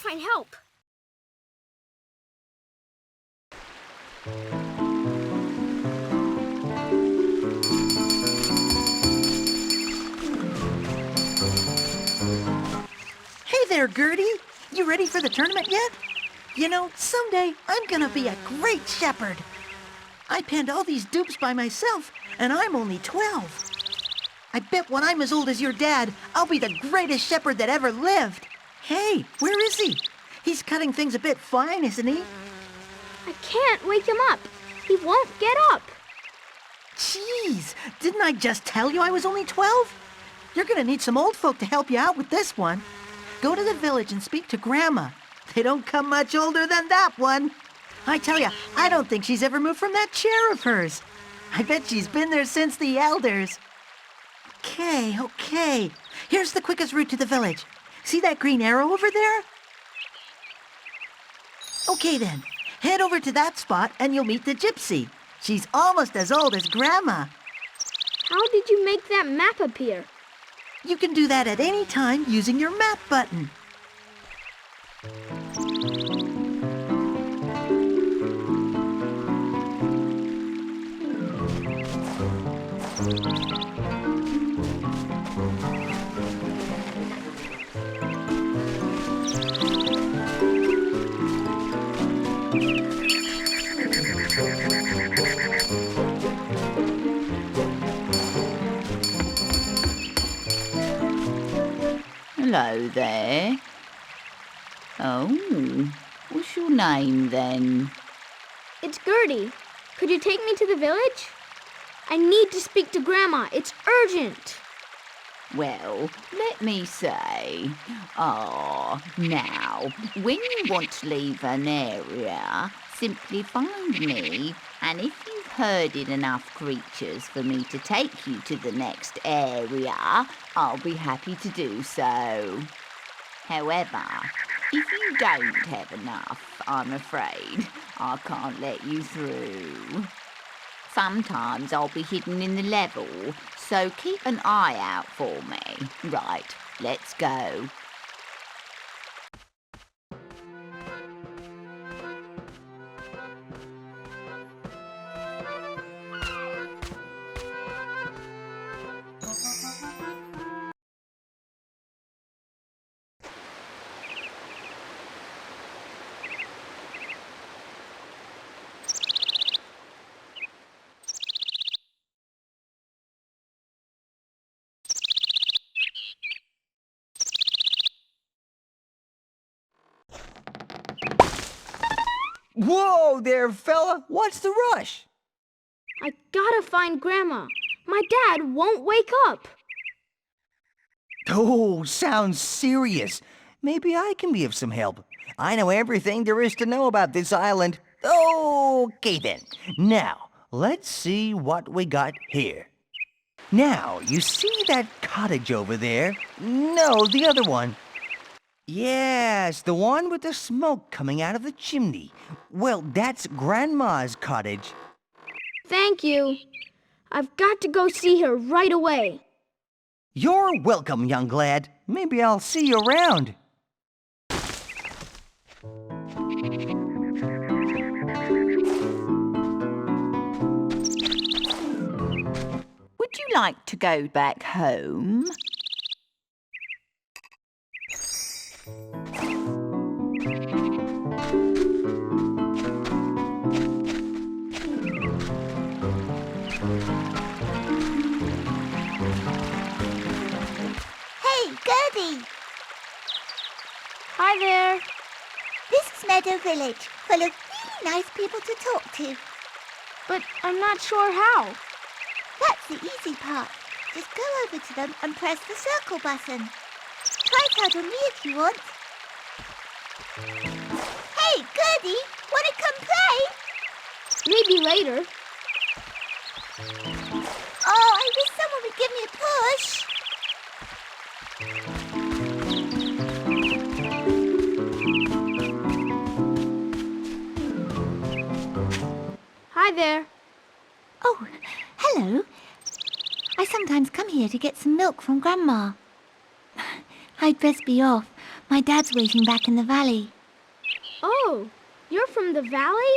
find help. Hey there, Gerdy. You ready for the tournament yet? You know, someday I'm gonna be a great shepherd. I penned all these dupes by myself, and I'm only 12. I bet when I'm as old as your dad, I'll be the greatest shepherd that ever lived. Hey, where is he? He's cutting things a bit fine, isn't he? I can't wake him up. He won't get up. Jeez, didn't I just tell you I was only 12? You're gonna need some old folk to help you out with this one. Go to the village and speak to Grandma. They don't come much older than that one. I tell you, I don't think she's ever moved from that chair of hers. I bet she's been there since the elders. Okay. Here's the quickest route to the village. See that green arrow over there? Okay then, head over to that spot and you'll meet the gypsy. She's almost as old as Grandma. How did you make that map appear? You can do that at any time using your map button. Hello there. Oh, what's your name then? It's Gerdy. Could you take me to the village? I need to speak to Grandma. It's urgent. Well, let me say, now, when you want to leave an area, simply find me, and if you've herded enough creatures for me to take you to the next area, I'll be happy to do so. However, if you don't have enough, I'm afraid I can't let you through. Sometimes I'll be hidden in the level, so keep an eye out for me. Right, let's go. Whoa there, fella! What's the rush? I gotta find Grandma. My dad won't wake up. Oh, sounds serious. Maybe I can be of some help. I know everything there is to know about this island. Okay then. Now, let's see what we got here. Now, you see that cottage over there? No, the other one. Yes, the one with the smoke coming out of the chimney. Well, that's Grandma's cottage. Thank you. I've got to go see her right away. You're welcome, young lad. Maybe I'll see you around. Would you like to go back home? Gerdy! Hi there. This is Meadow Village, full of really nice people to talk to. But I'm not sure how. That's the easy part. Just go over to them and press the circle button. Try it out on me if you want. Hey, Gerdy! Wanna come play? Maybe later. Oh, I wish someone would give me a push. Hi there. Oh, hello. I sometimes come here to get some milk from Grandma. I'd best be off. My dad's waiting back in the valley. Oh, you're from the valley?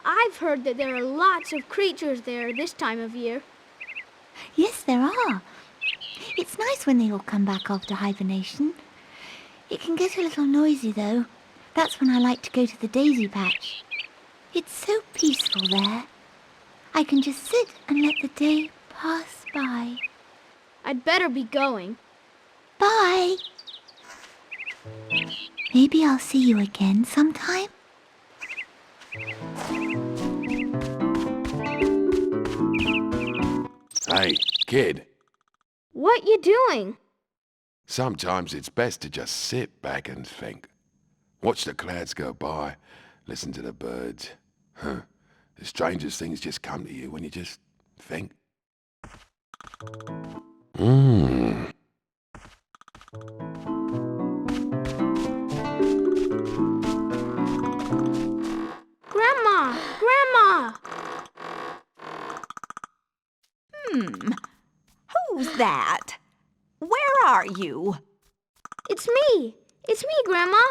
I've heard that there are lots of creatures there this time of year. Yes, there are. It's nice when they all come back after hibernation. It can get a little noisy, though. That's when I like to go to the daisy patch. It's so peaceful there. I can just sit and let the day pass by. I'd better be going. Bye! Maybe I'll see you again sometime. Hey, kid. What you doing? Sometimes it's best to just sit back and think. Watch the clouds go by, listen to the birds. The strangest things just come to you when you just think. Grandma! Grandma! Who's that? Where are you? It's me! It's me, Grandma!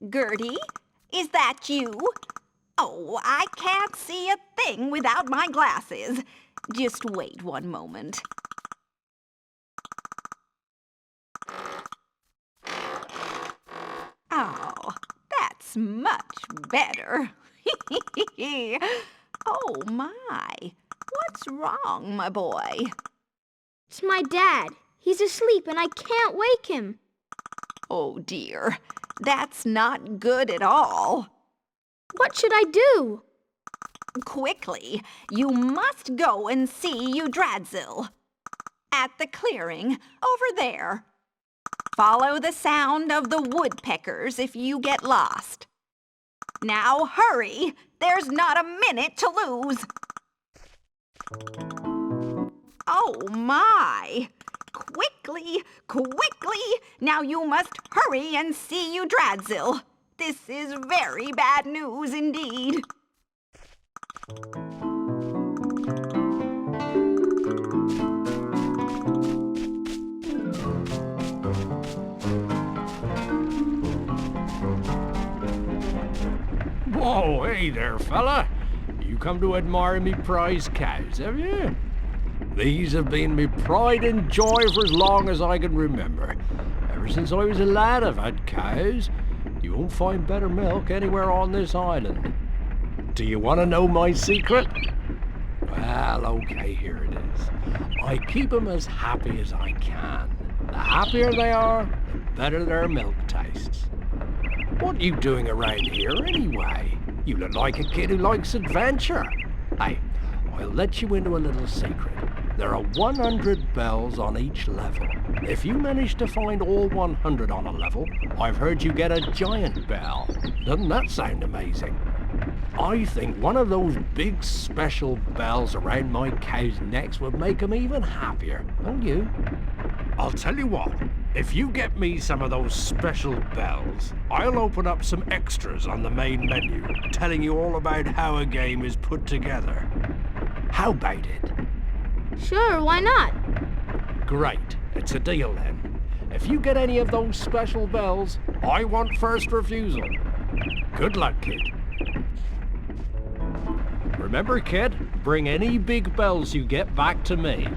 Gerdy, is that you? Oh, I can't see a thing without my glasses. Just wait one moment. Oh, that's much better. Oh, my. What's wrong, my boy? It's my dad. He's asleep and I can't wake him. Oh, dear. That's not good at all. What should I do? Quickly, you must go and see you Drazil. At the clearing, over there. Follow the sound of the woodpeckers if you get lost. Now hurry! There's not a minute to lose! Oh my! Quickly, quickly! Now you must hurry and see you Drazil. This is very bad news indeed. Whoa, hey there, fella. You come to admire me prize cows, have you? These have been me pride and joy for as long as I can remember. Ever since I was a lad, I've had cows. You won't find better milk anywhere on this island. Do you want to know my secret? Well, okay, here it is. I keep 'em as happy as I can. The happier they are, the better their milk tastes. What are you doing around here anyway? You look like a kid who likes adventure. Hey, I'll let you into a little secret. There are 100 bells on each level. If you manage to find all 100 on a level, I've heard you get a giant bell. Doesn't that sound amazing? I think one of those big special bells around my cows' necks would make them even happier, don't you? I'll tell you what, if you get me some of those special bells, I'll open up some extras on the main menu, telling you all about how a game is put together. How about it? Sure, why not? Great, it's a deal then. If you get any of those special bells, I want first refusal. Good luck, kid. Remember, kid, bring any big bells you get back to me.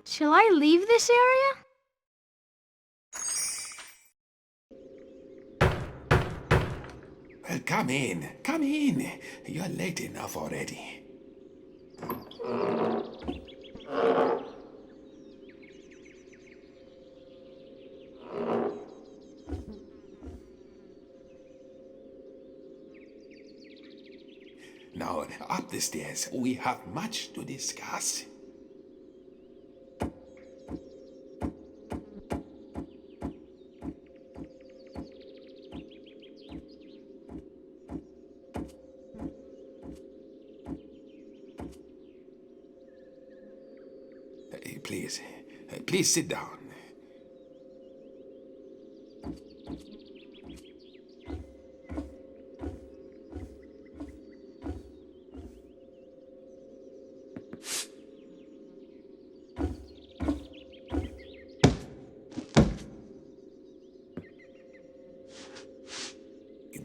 Shall I leave this area? Well, come in. Come in. You're late enough already. Now, up the stairs, we have much to discuss. please. Please sit down.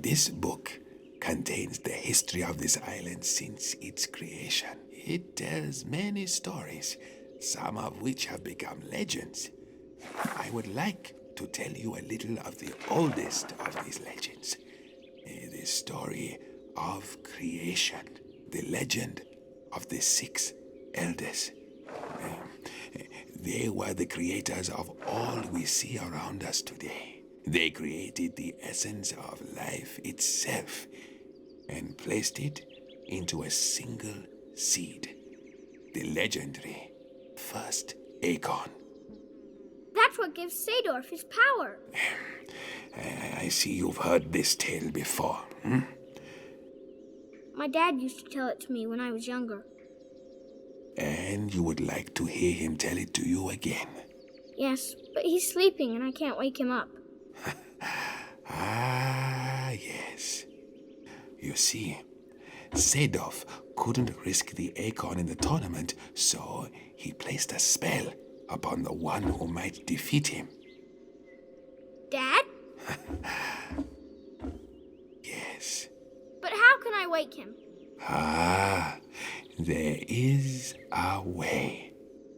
This book contains the history of this island since its creation. It tells many stories, some of which have become legends. I would like to tell you a little of the oldest of these legends. The story of creation, the legend of the 6 elders. They were the creators of all we see around us today. They created the essence of life itself and placed it into a single seed, the legendary first acorn. That's what gives Sadorf his power. I see you've heard this tale before. Hmm? My dad used to tell it to me when I was younger. And you would like to hear him tell it to you again? Yes, but he's sleeping and I can't wake him up. Ah, yes. You see, Sadorf couldn't risk the acorn in the tournament, so he placed a spell upon the one who might defeat him. Dad? Yes. But how can I wake him? Ah, there is a way.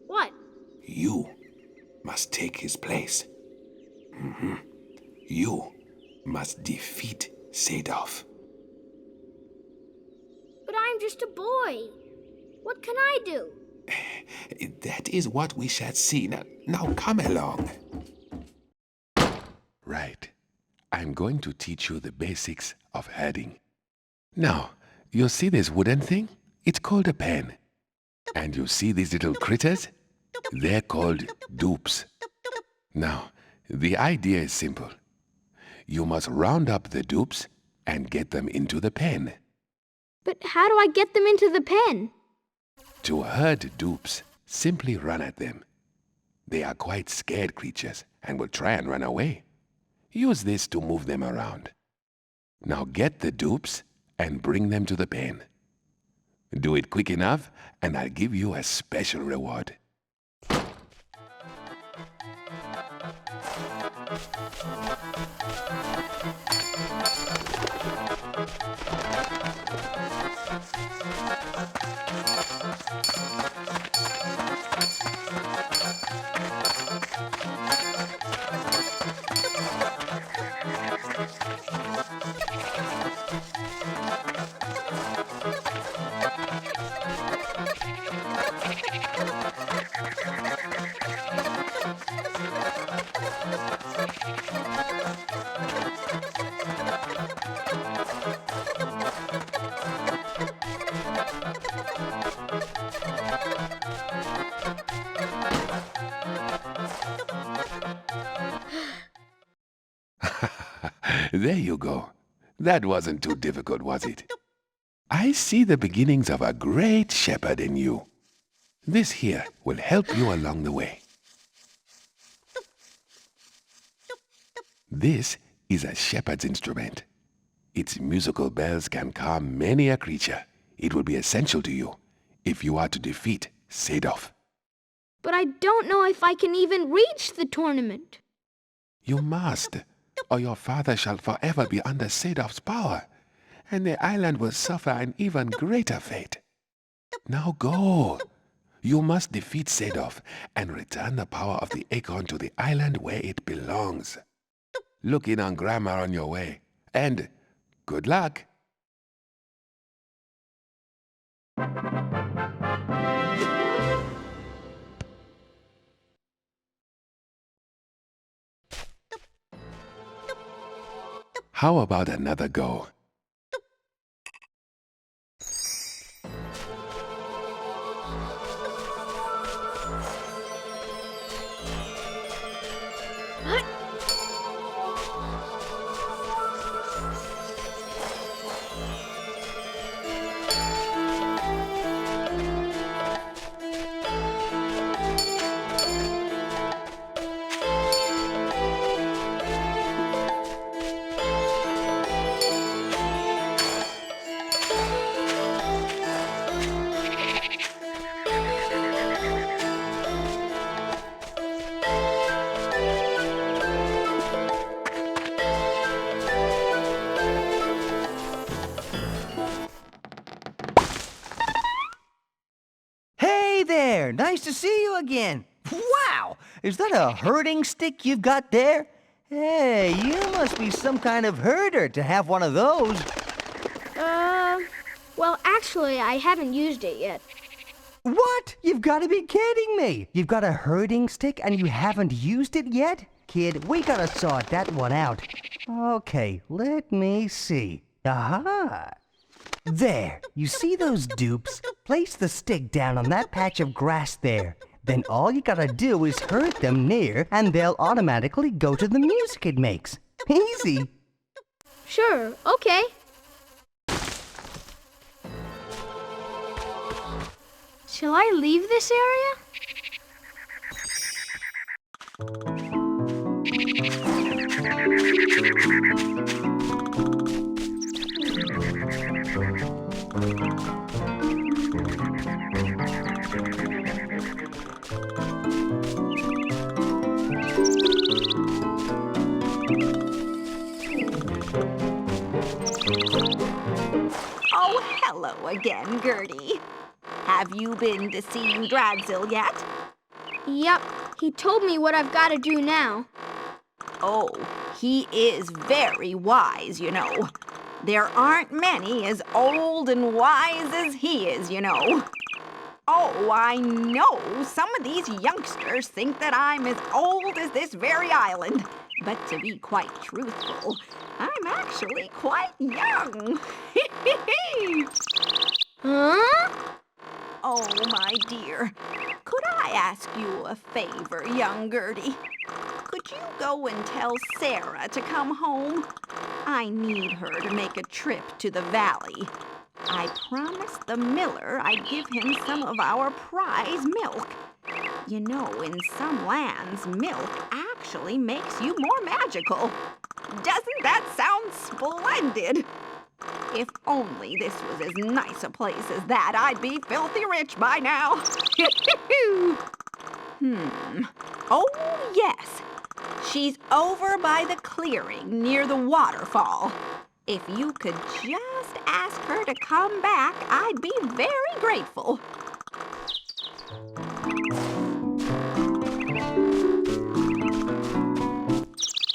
What? You must take his place. You must defeat Sadorf. But I'm just a boy. What can I do? That is what we shall see. Now come along. Right. I'm going to teach you the basics of herding. Now, you see this wooden thing? It's called a pen. And you see these little critters? They're called dupes. Now, the idea is simple. You must round up the dupes and get them into the pen. But how do I get them into the pen? To herd dupes, simply run at them. They are quite scared creatures and will try and run away. Use this to move them around. Now get the dupes and bring them to the pen. Do it quick enough and I'll give you a special reward. There you go. That wasn't too difficult, was it? I see the beginnings of a great shepherd in you. This here will help you along the way. This is a shepherd's instrument. Its musical bells can calm many a creature. It will be essential to you if you are to defeat Sadorf. But I don't know if I can even reach the tournament. You must, or your father shall forever be under Sadorf's power, and the island will suffer an even greater fate. Now go. You must defeat Sadorf and return the power of the acorn to the island where it belongs. Look in on Grandma on your way, and good luck. How about another go? there! Nice to see you again! Wow! Is that a herding stick you've got there? Hey, you must be some kind of herder to have one of those. Well, actually, I haven't used it yet. What? You've got to be kidding me! You've got a herding stick and you haven't used it yet? Kid, we gotta sort that one out. Okay, let me see. Aha! There, you see those dupes? Place the stick down on that patch of grass there. Then all you gotta do is herd them near and they'll automatically go to the music it makes. Easy. Sure, okay. Shall I leave this area? Oh, hello again, Gerdy. Have you been to see Drazil yet? Yep, he told me what I've got to do now. Oh, he is very wise, you know. There aren't many as old and wise as he is, you know. Oh, I know some of these youngsters think that I'm as old as this very island. But to be quite truthful, I'm actually quite young. Huh? Oh, my dear. Could I ask you a favor, young Gerdy? Could you go and tell Sarah to come home? I need her to make a trip to the valley. I promised the miller I'd give him some of our prize milk. You know, in some lands, milk actually makes you more magical. Doesn't that sound splendid? If only this was as nice a place as that, I'd be filthy rich by now. Oh, yes. She's over by the clearing near the waterfall. If you could just ask her to come back, I'd be very grateful.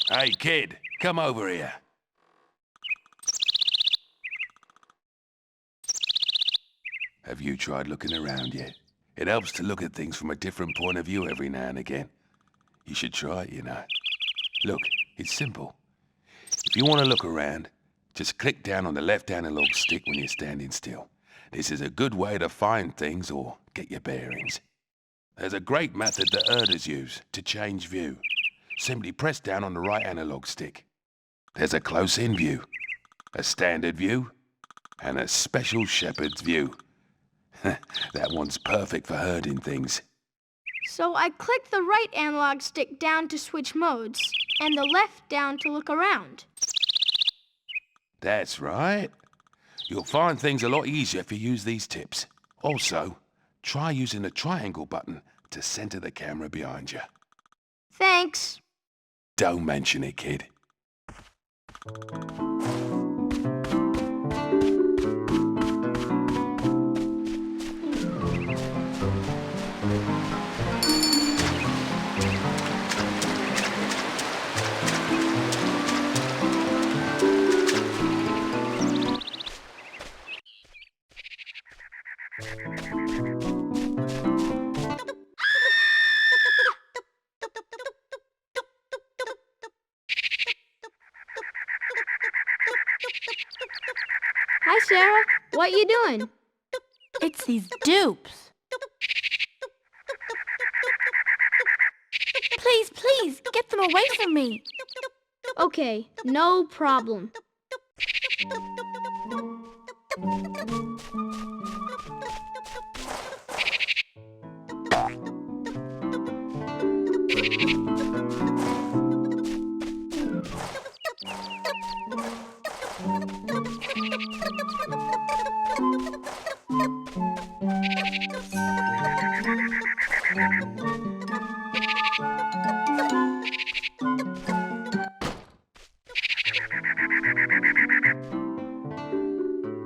Hey, kid, come over here. Have you tried looking around yet? It helps to look at things from a different point of view every now and again. You should try it, you know. Look, it's simple. If you want to look around, just click down on the left analog stick when you're standing still. This is a good way to find things or get your bearings. There's a great method that herders use to change view. Simply press down on the right analog stick. There's a close-in view, a standard view, and a special shepherd's view. That one's perfect for herding things. So I click the right analog stick down to switch modes, and the left down to look around. That's right. You'll find things a lot easier if you use these tips. Also, try using the triangle button to center the camera behind you. Thanks. Don't mention it, kid. Hi, Sarah. What you doing? It's these dupes. Please, please, get them away from me. Okay, no problem.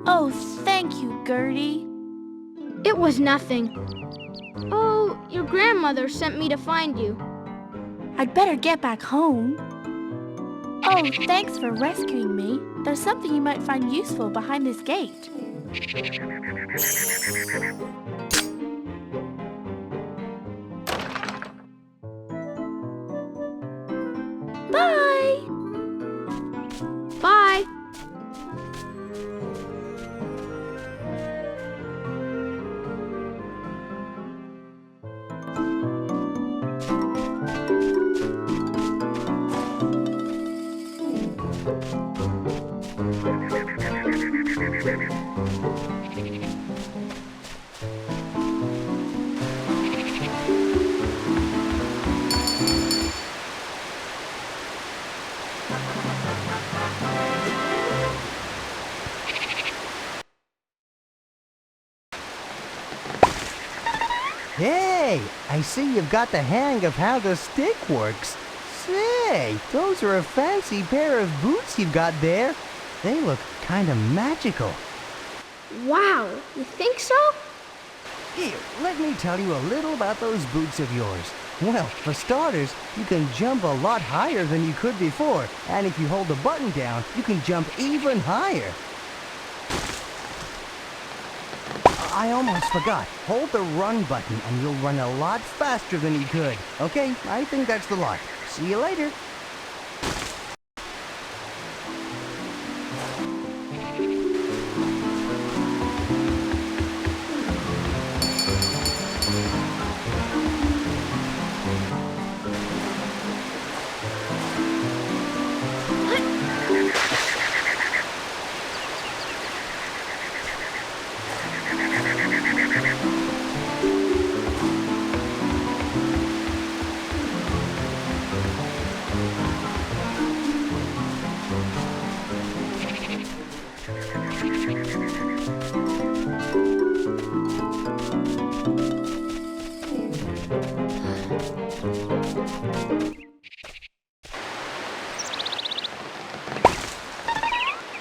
Oh, thank you, Gerdy. It was nothing. Oh, your grandmother sent me to find you. I'd better get back home. Oh, thanks for rescuing me. There's something you might find useful behind this gate. Bye! Bye! Hey, I see you've got the hang of how the stick works. Say, those are a fancy pair of boots you've got there. They look kind of magical. Wow, you think so? Here, let me tell you a little about those boots of yours. Well, for starters, you can jump a lot higher than you could before. And if you hold the button down, you can jump even higher. I almost forgot. Hold the run button and you'll run a lot faster than you could. Okay, I think that's the lot. See you later.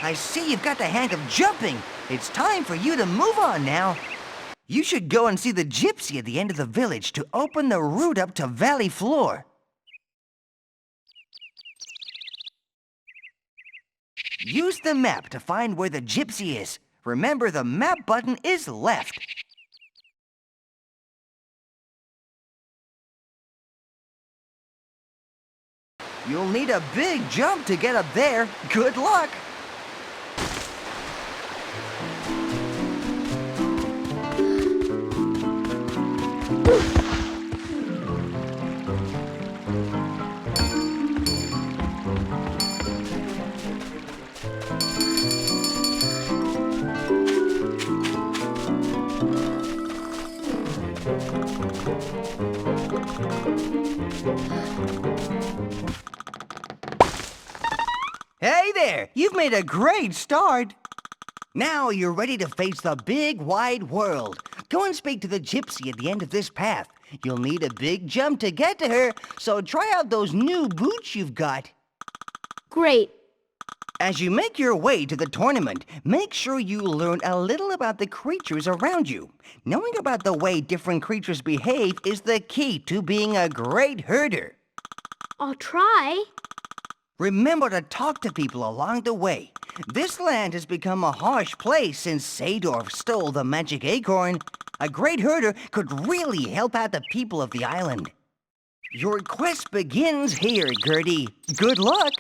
I see you've got the hang of jumping. It's time for you to move on now. You should go and see the gypsy at the end of the village to open the route up to Valley Floor. Use the map to find where the gypsy is. Remember, the map button is left. You'll need a big jump to get up there. Good luck! Hey there! You've made a great start! Now you're ready to face the big wide world. Go and speak to the gypsy at the end of this path. You'll need a big jump to get to her, so try out those new boots you've got. Great. As you make your way to the tournament, make sure you learn a little about the creatures around you. Knowing about the way different creatures behave is the key to being a great herder. I'll try. Remember to talk to people along the way. This land has become a harsh place since Sadorf stole the magic acorn. A great herder could really help out the people of the island. Your quest begins here, Gerdy. Good luck!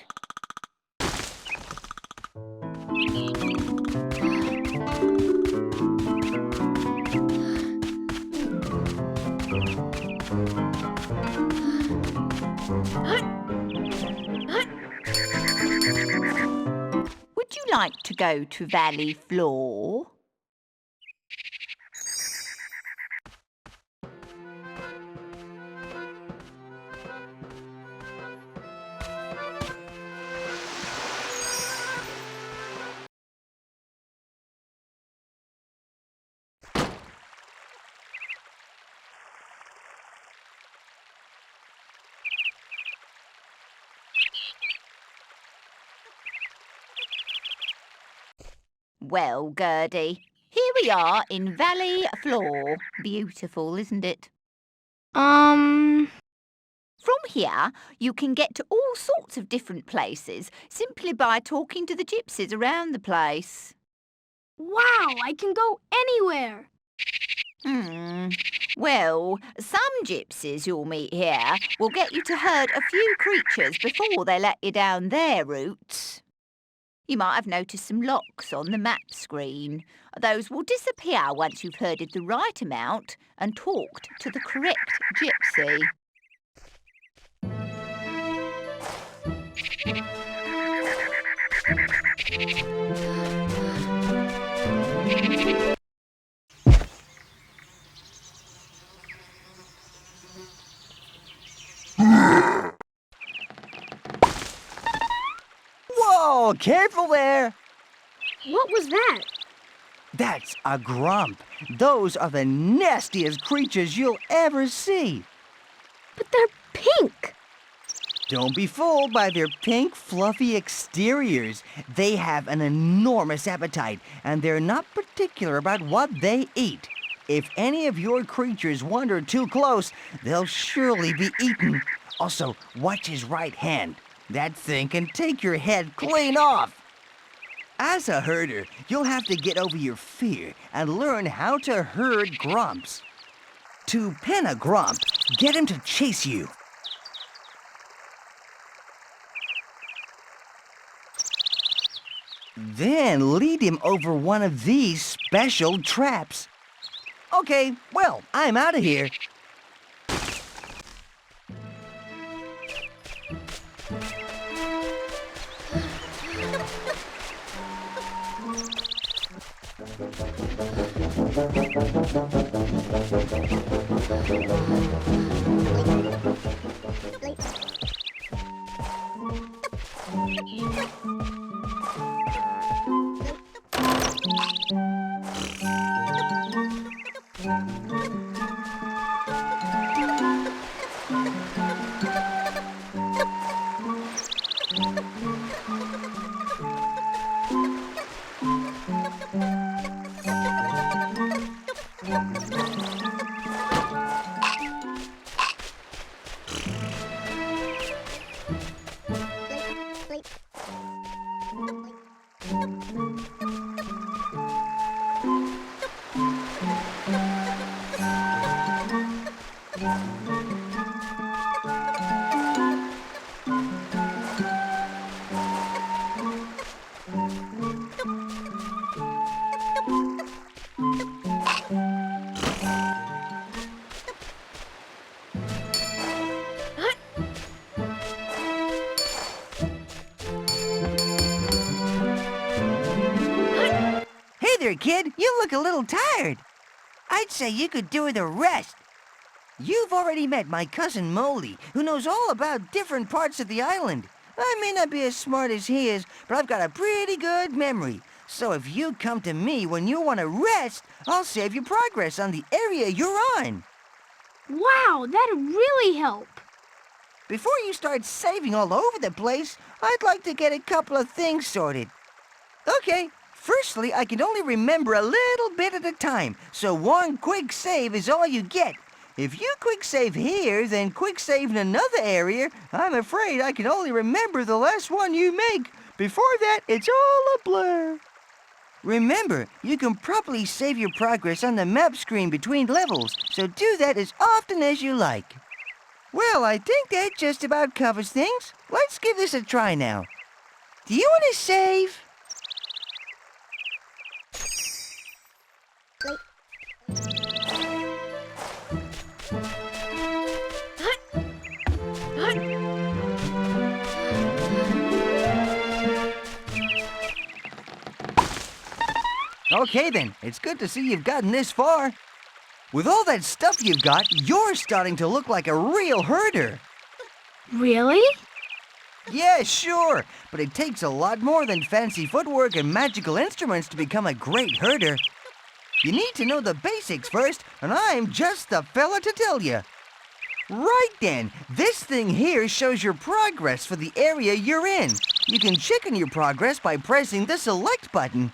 Would you like to go to Valley Floor? Well, Gerdy, here we are in Valley Floor. Beautiful, isn't it? Um, From here, you can get to all sorts of different places simply by talking to the gypsies around the place. wow, I can go anywhere. Well, some gypsies you'll meet here will get you to herd a few creatures before they let you down their routes. You might have noticed some locks on the map screen. Those will disappear once you've herded the right amount and talked to the correct gypsy. Whoa, careful there! What was that? That's a grump. Those are the nastiest creatures you'll ever see. But they're pink. Don't be fooled by their pink, fluffy exteriors. They have an enormous appetite, and they're not particular about what they eat. If any of your creatures wander too close, they'll surely be eaten. Also, watch his right hand. That thing can take your head clean off. As a herder, you'll have to get over your fear and learn how to herd grumps. To pen a grump, get him to chase you. Then lead him over one of these special traps. Okay, well, I'm out of here. Hey there, kid. You look a little tired. I'd say you could do with a rest. You've already met my cousin Molly, who knows all about different parts of the island. I may not be as smart as he is, but I've got a pretty good memory. So if you come to me when you want to rest, I'll save you progress on the area you're on. Wow, that'd really help. Before you start saving all over the place, I'd like to get a couple of things sorted. Okay, firstly, I can only remember a little bit at a time, so one quick save is all you get. If you quick save here, then quick save in another area, I'm afraid I can only remember the last one you make. Before that, it's all a blur. Remember, you can properly save your progress on the map screen between levels, so do that as often as you like. Well, I think that just about covers things. Let's give this a try now. Do you want to save? Okay then, it's good to see you've gotten this far. With all that stuff you've got, you're starting to look like a real herder. Really? Yeah, sure, but it takes a lot more than fancy footwork and magical instruments to become a great herder. You need to know the basics first, and I'm just the fella to tell you. Right then, this thing here shows your progress for the area you're in. You can check on your progress by pressing the select button.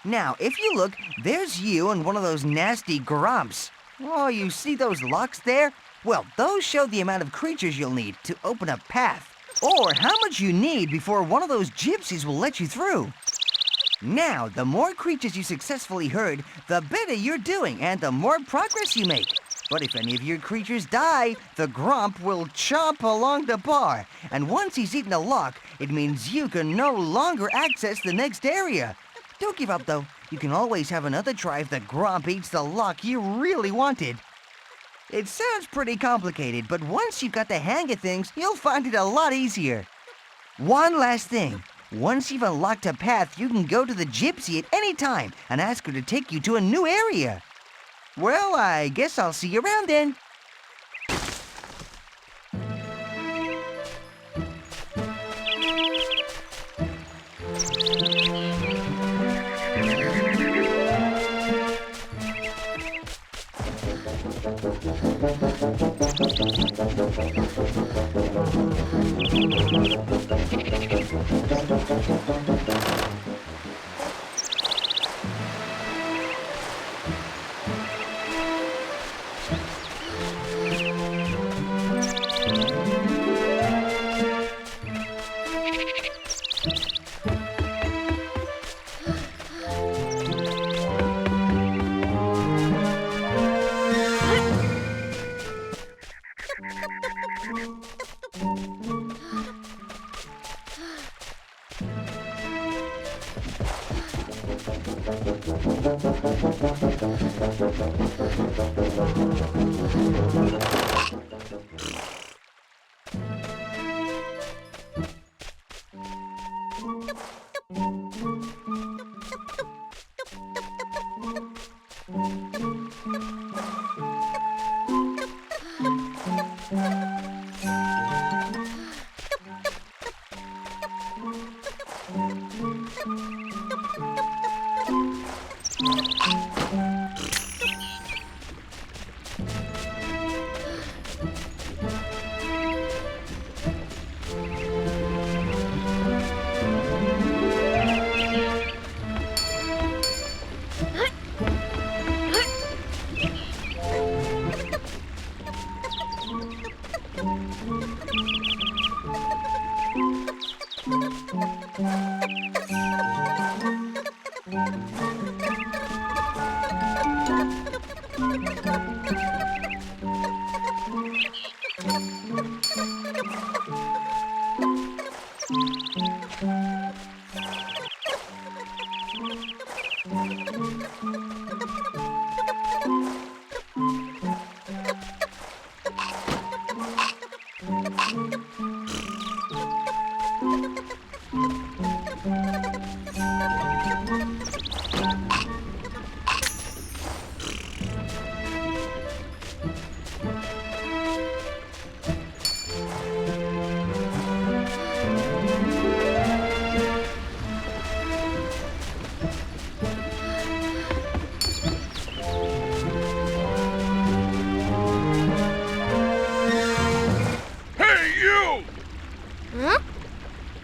Now, if you look, there's you and one of those nasty grumps. Oh, you see those locks there? Well, those show the amount of creatures you'll need to open a path, or how much you need before one of those gypsies will let you through. Now, the more creatures you successfully herd, the better you're doing and the more progress you make. But if any of your creatures die, the grump will chomp along the bar, and once he's eaten a lock, it means you can no longer access the next area. Don't give up, though. You can always have another try if the grump eats the lock you really wanted. It sounds pretty complicated, but once you've got the hang of things, you'll find it a lot easier. One last thing. Once you've unlocked a path, you can go to the gypsy at any time and ask her to take you to a new area. Well, I guess I'll see you around then.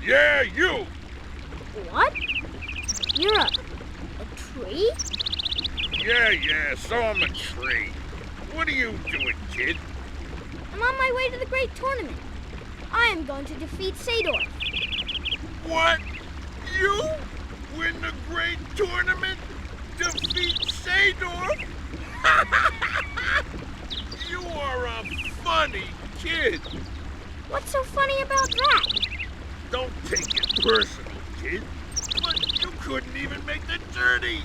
Yeah, you! What? You're a tree? Yeah, so I'm a tree. What are you doing, kid? I'm on my way to the great tournament. I am going to defeat Sador. What? You win the great tournament? Defeat Sador? You are a funny kid. What's so funny about that? Don't take it personal, kid. But you couldn't even make the journey.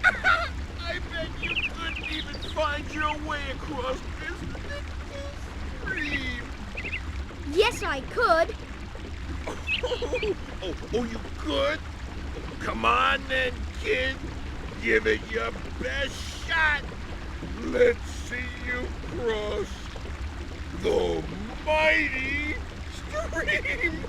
I bet you couldn't even find your way across this little stream. Yes, I could. Oh, you could? Come on then, kid. Give it your best shot. Let's see you cross the mighty stream.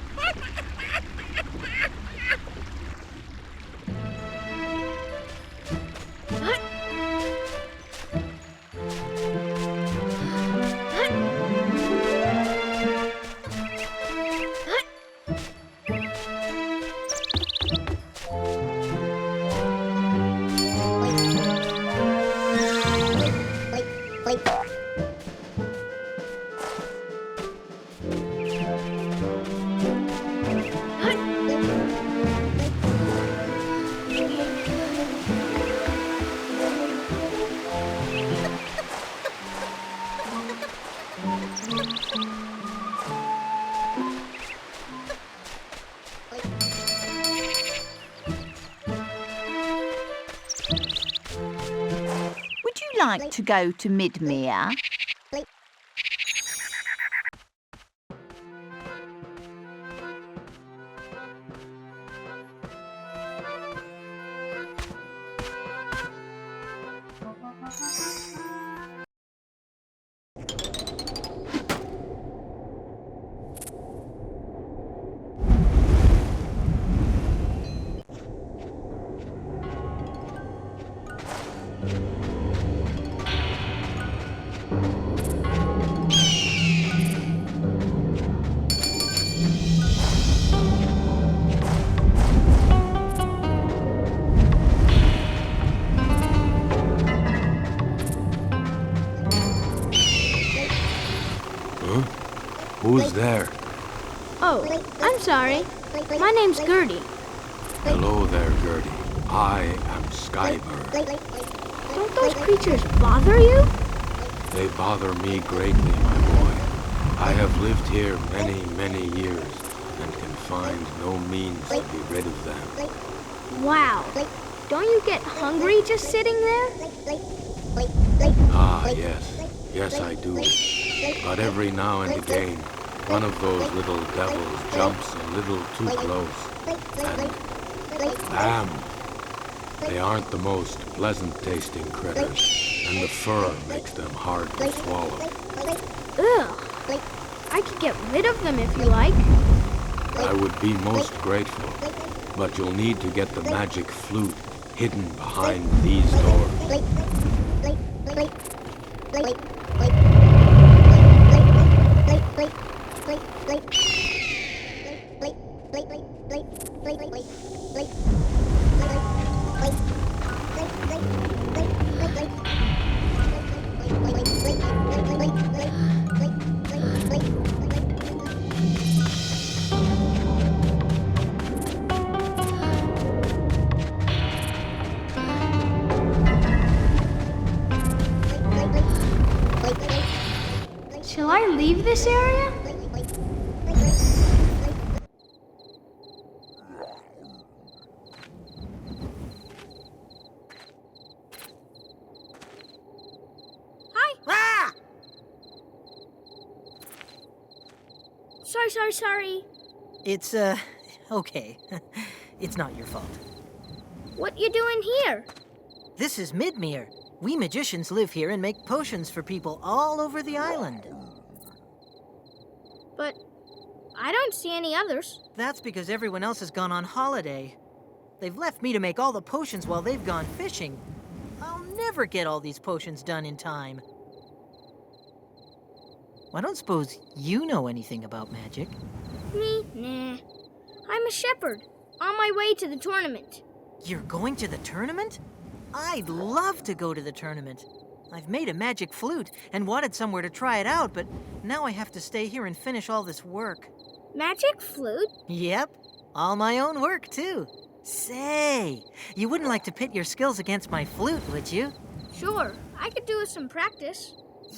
like to go to Mipmapping? Who's there? Oh, I'm sorry. My name's Gerdy. Hello there, Gerdy. I am Skybird. Don't those creatures bother you? They bother me greatly, my boy. I have lived here many, many years and can find no means to be rid of them. Wow. Don't you get hungry just sitting there? Ah, yes. Yes, I do. But every now and again, one of those little devils jumps a little too close. And damn, they aren't the most pleasant-tasting critters, and the fur makes them hard to swallow. Ugh. I could get rid of them if you like. I would be most grateful, but you'll need to get the magic flute hidden behind these doors. Shall I leave this area? Sorry. It's, okay. It's not your fault. What you doing here? This is Mipmapping. We magicians live here and make potions for people all over the island. But I don't see any others. That's because everyone else has gone on holiday. They've left me to make all the potions while they've gone fishing. I'll never get all these potions done in time. I don't suppose you know anything about magic. Me? Nah. I'm a shepherd, on my way to the tournament. You're going to the tournament? I'd love to go to the tournament. I've made a magic flute and wanted somewhere to try it out, but now I have to stay here and finish all this work. Magic flute? Yep, all my own work, too. Say, you wouldn't like to pit your skills against my flute, would you? Sure, I could do with some practice.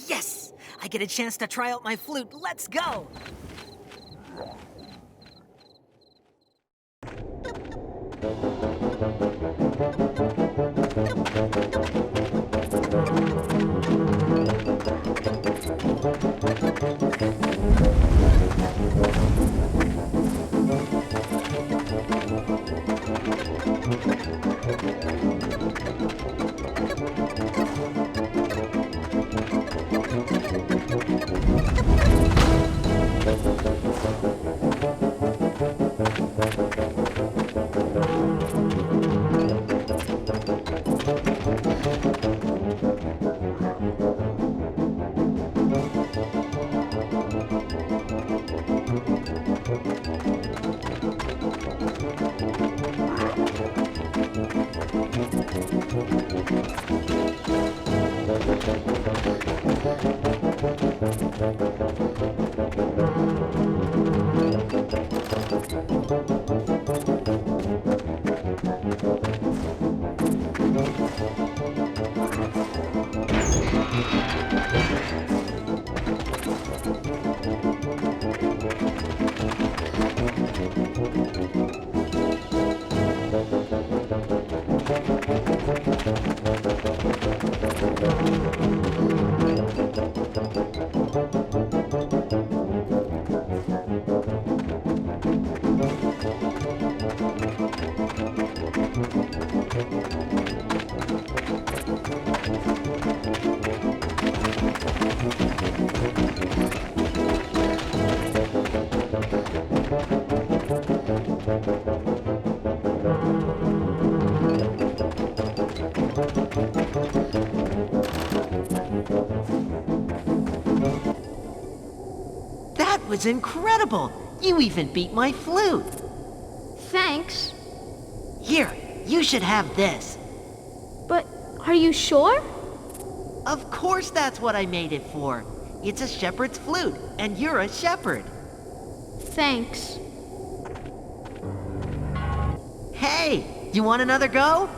Yes! I get a chance to try out my flute. Let's go! That was incredible! You even beat my flute! Thanks. Here, you should have this. But are you sure? Of course that's what I made it for. It's a shepherd's flute, and you're a shepherd. Thanks. Hey, you want another go?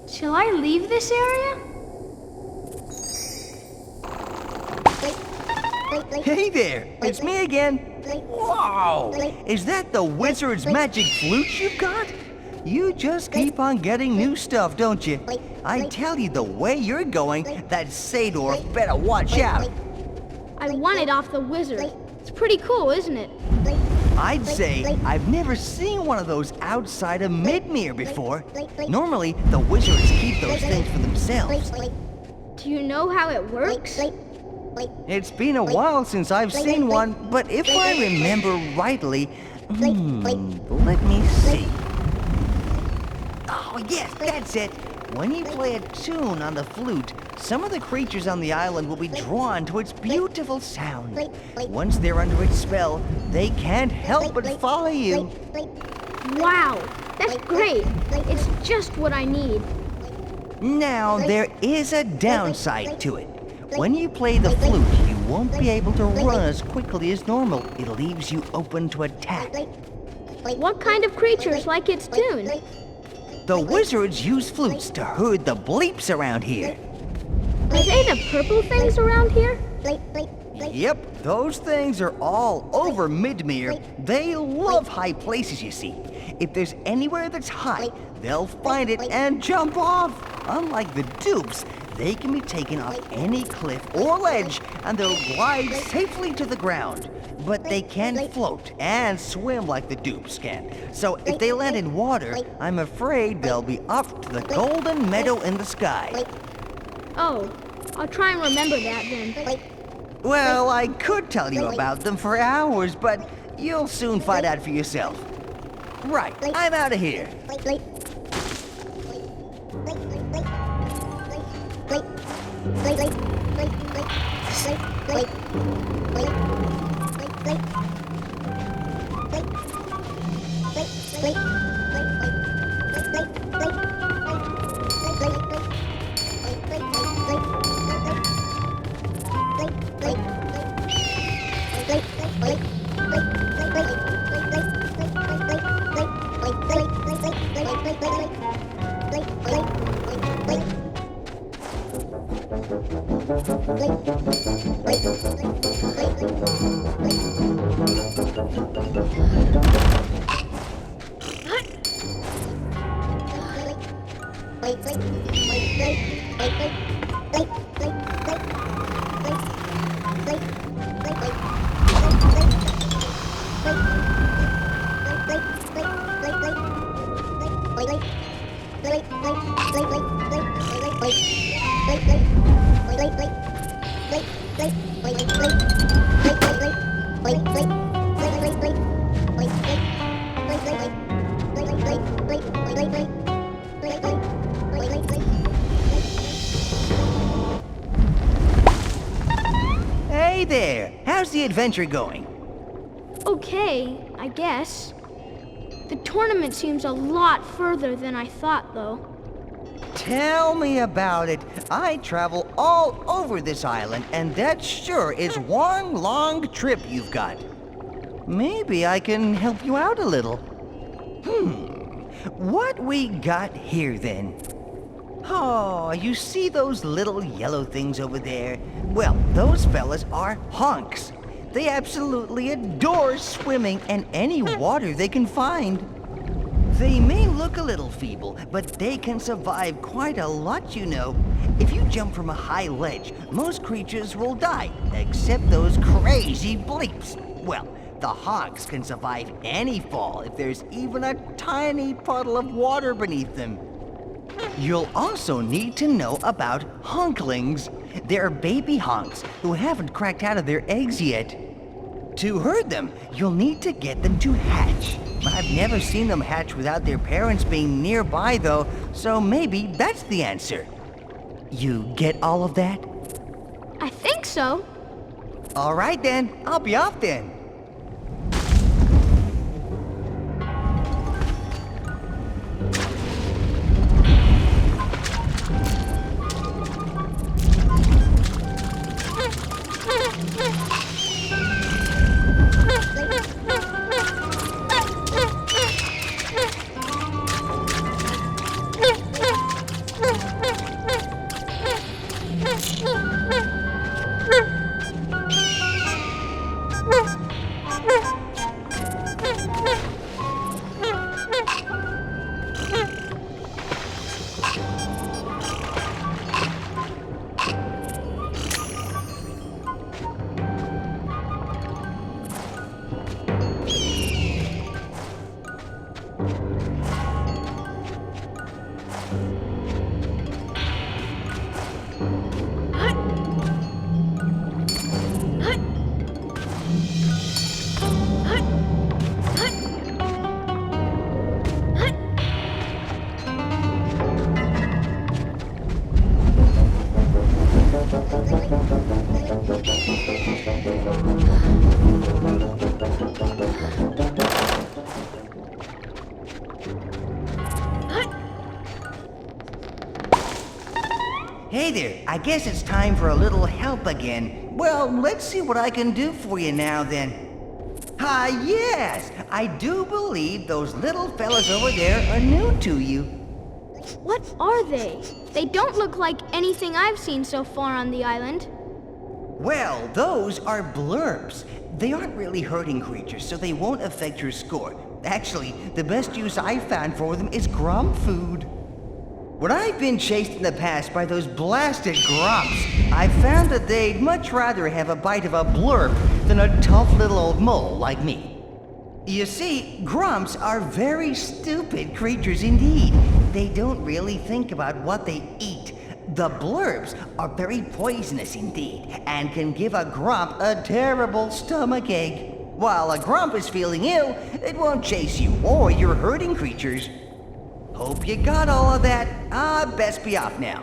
Shall I leave this area? Hey there, it's me again. Wow, is that the wizard's magic flute you've got? You just keep on getting new stuff, don't you? I tell you, the way you're going, that Sador better watch out. I won it off the wizard. It's pretty cool, isn't it? I'd say I've never seen one of those outside of Mipmapping before. Normally, the wizards keep those things for themselves. Do you know how it works? It's been a while since I've seen one, but if I remember rightly, let me see. Oh yes, that's it. When you play a tune on the flute, some of the creatures on the island will be drawn to its beautiful sound. Once they're under its spell, they can't help but follow you. Wow, that's great. It's just what I need. Now, there is a downside to it. When you play the flute, you won't be able to run as quickly as normal. It leaves you open to attack. What kind of creatures like its tune? The wizards use flutes to herd the bleeps around here. Are they the purple things around here? Yep, those things are all over Mipmapping. They love high places, you see. If there's anywhere that's high, they'll find it and jump off. Unlike the dupes, they can be taken off any cliff or ledge and they'll glide safely to the ground. But they can float and swim like the dupes can. So if they land in water, I'm afraid they'll be up to the golden meadow in the sky. Oh, I'll try and remember that then. Well, I could tell you about them for hours, but you'll soon find out for yourself. Right, I'm out of here. Hey there, how's the adventure going? Okay, I guess. The tournament seems a lot further than I thought, though. Tell me about it. I travel all over this island, and that sure is one long trip you've got. Maybe I can help you out a little. What we got here then? Oh, you see those little yellow things over there? Well, those fellas are honks. They absolutely adore swimming in any water they can find. They may look a little feeble, but they can survive quite a lot, you know. If you jump from a high ledge, most creatures will die, except those crazy bleeps. Well, the honks can survive any fall if there's even a tiny puddle of water beneath them. You'll also need to know about honklings. They're baby honks who haven't cracked out of their eggs yet. To herd them, you'll need to get them to hatch. I've never seen them hatch without their parents being nearby, though, so maybe that's the answer. You get all of that? I think so. All right then, I'll be off then. Hey there, I guess it's time for a little help again. Well, let's see what I can do for you now then. Ah, yes! I do believe those little fellas over there are new to you. What are they? They don't look like anything I've seen so far on the island. Well, those are blurbs. They aren't really hurting creatures, so they won't affect your score. Actually, the best use I've found for them is grum food. When I've been chased in the past by those blasted grumps, I've found that they'd much rather have a bite of a blurb than a tough little old mole like me. You see, grumps are very stupid creatures indeed. They don't really think about what they eat. The blurbs are very poisonous indeed, and can give a grump a terrible stomachache. While a grump is feeling ill, it won't chase you or your herding creatures. Hope you got all of that. Best be off now.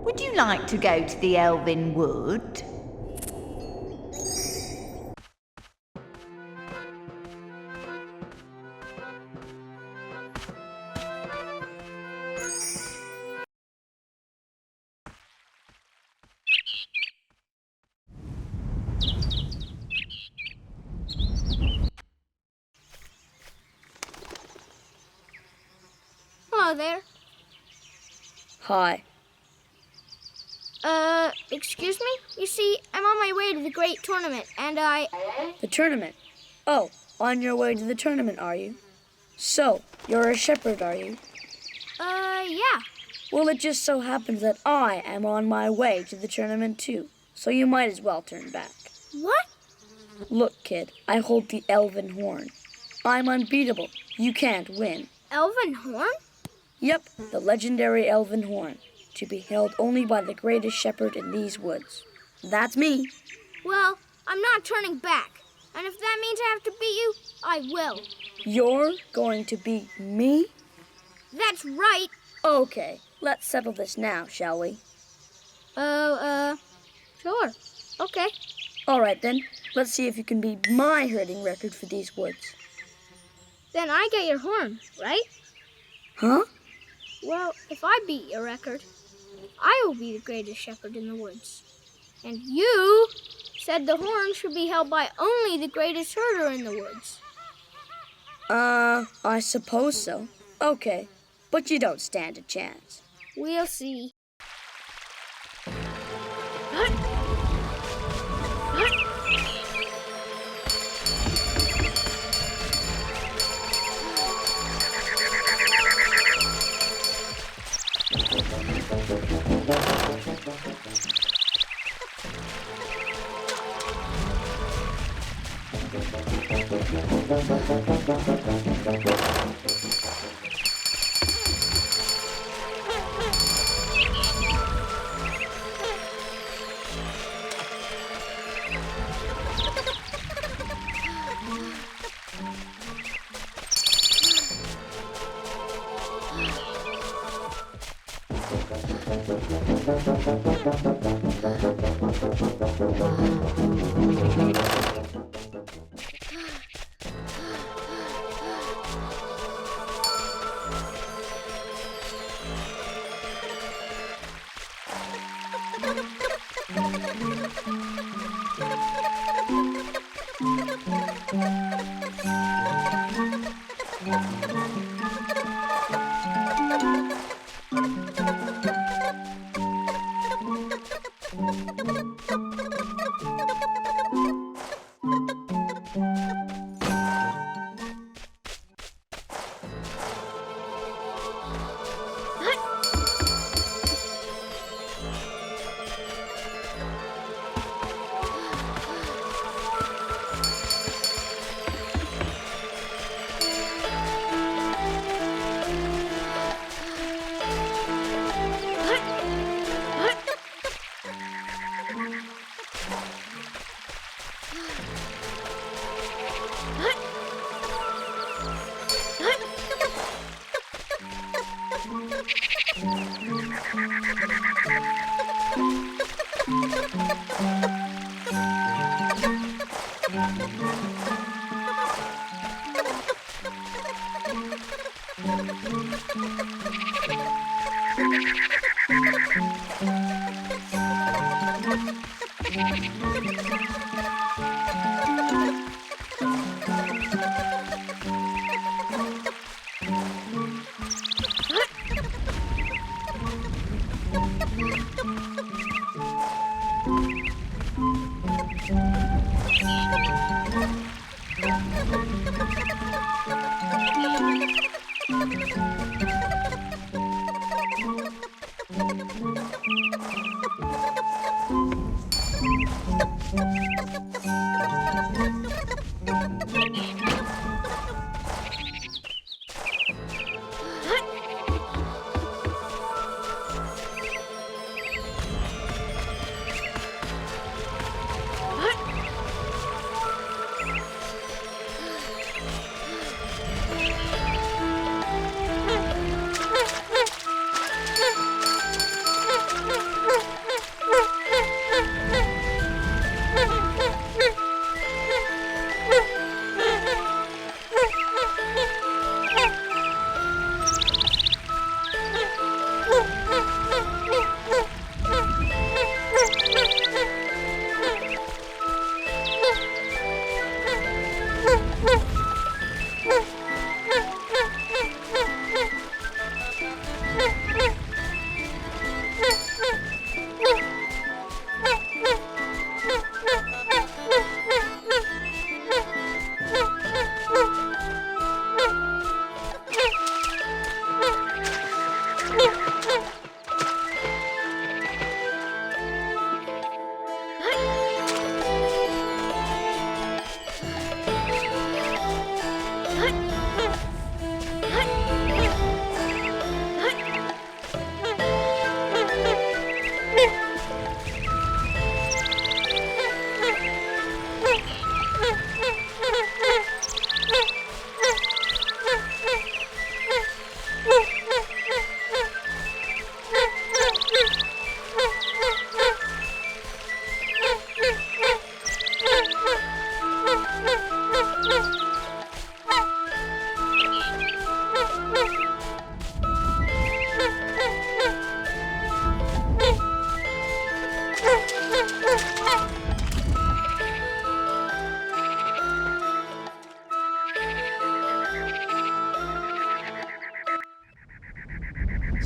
Would you like to go to the Elven Wood? Hello there. Hi. Excuse me? You see, I'm on my way to the great tournament, and The tournament? Oh, on your way to the tournament, are you? So, you're a shepherd, are you? Yeah. Well, it just so happens that I am on my way to the tournament, too. So you might as well turn back. What? Look, kid, I hold the Elven horn. I'm unbeatable. You can't win. Elven horn? Yep, the legendary Elven horn, to be held only by the greatest shepherd in these woods. That's me. Well, I'm not turning back. And if that means I have to beat you, I will. You're going to beat me? That's right. Okay, let's settle this now, shall we? Sure. Okay. All right, then. Let's see if you can beat my herding record for these woods. Then I get your horn, right? Huh? Well, if I beat your record, I will be the greatest shepherd in the woods. And you said the horn should be held by only the greatest herder in the woods. I suppose so. Okay, but you don't stand a chance. We'll see.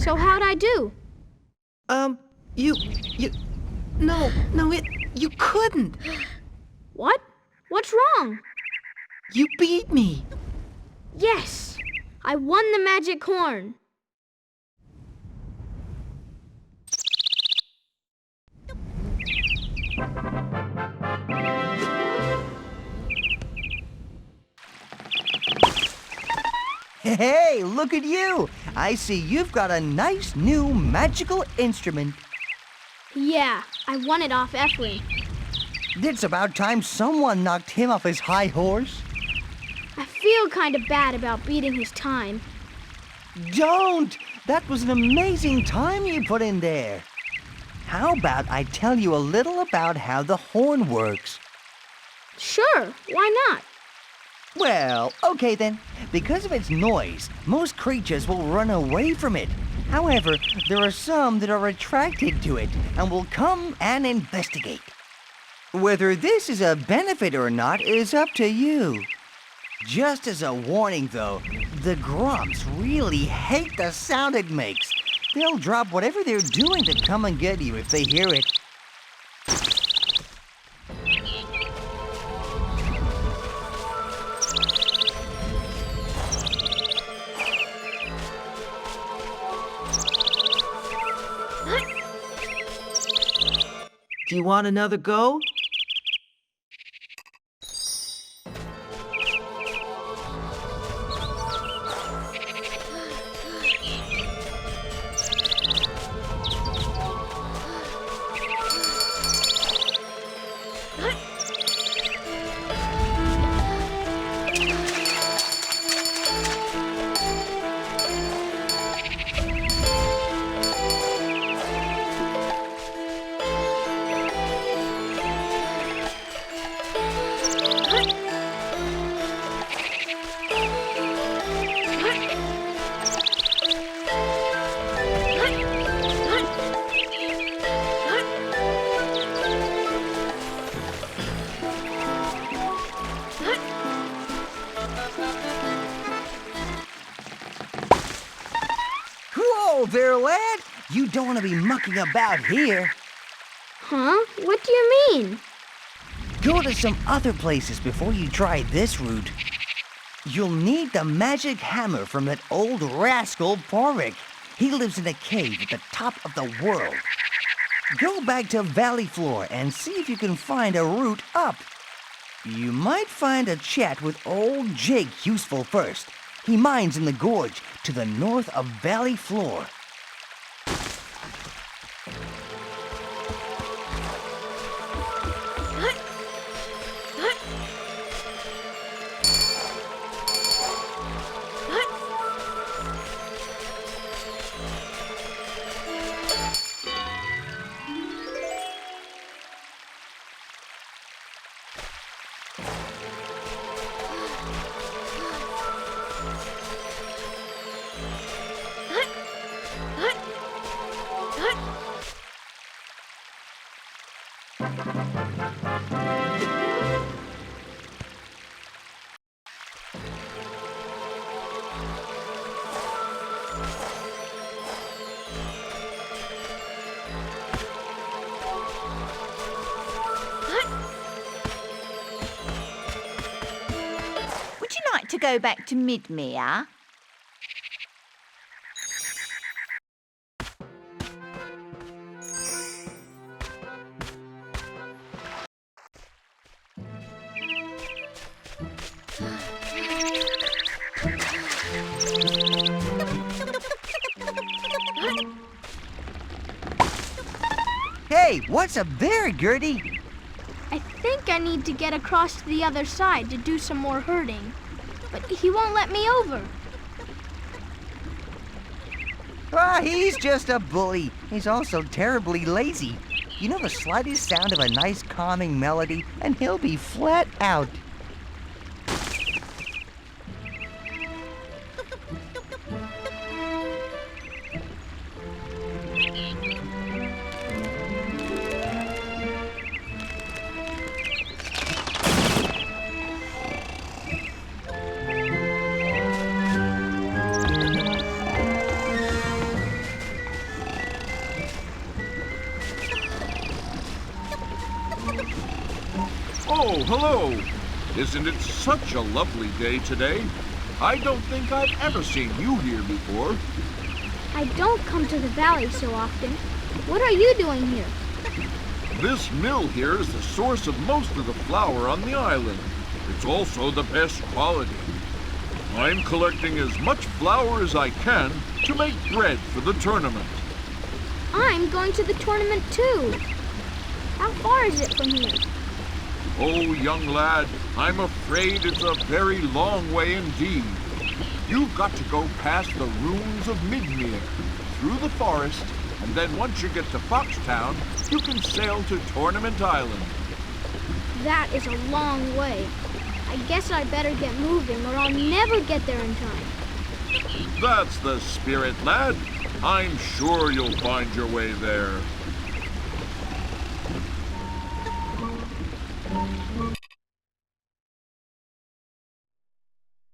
So how'd I do? You couldn't. What? What's wrong? You beat me. Yes! I won the magic horn. Hey, look at you! I see you've got a nice new magical instrument. Yeah, I won it off Efren. It's about time someone knocked him off his high horse. I feel kind of bad about beating his time. Don't! That was an amazing time you put in there. How about I tell you a little about how the horn works? Sure, why not? Well, okay then. Because of its noise, most creatures will run away from it. However, there are some that are attracted to it and will come and investigate. Whether this is a benefit or not is up to you. Just as a warning though, the grumps really hate the sound it makes. They'll drop whatever they're doing to come and get you if they hear it. Do you want another go? Whoa there, lad! You don't want to be mucking about here. Huh? What do you mean? Go to some other places before you try this route. You'll need the magic hammer from that old rascal Porrick. He lives in a cave at the top of the world. Go back to Valley Floor and see if you can find a route up. You might find a chat with old Jake useful first. He mines in the gorge to the north of Valley Floor. Would you like to go back to Mipmapping? Hey, what's up there, Gerdy? I think I need to get across to the other side to do some more herding. But he won't let me over. He's just a bully. He's also terribly lazy. You know the slightest sound of a nice calming melody, and he'll be flat out. hello. Isn't it such a lovely day today? I don't think I've ever seen you here before. I don't come to the valley so often. What are you doing here? This mill here is the source of most of the flour on the island. It's also the best quality. I'm collecting as much flour as I can to make bread for the tournament. I'm going to the tournament too. How far is it from here? Oh, young lad, I'm afraid it's a very long way indeed. You've got to go past the ruins of Mipmapping, through the forest, and then once you get to Foxtown, you can sail to Tournament Island. That is a long way. I guess I better get moving or I'll never get there in time. That's the spirit, lad. I'm sure you'll find your way there.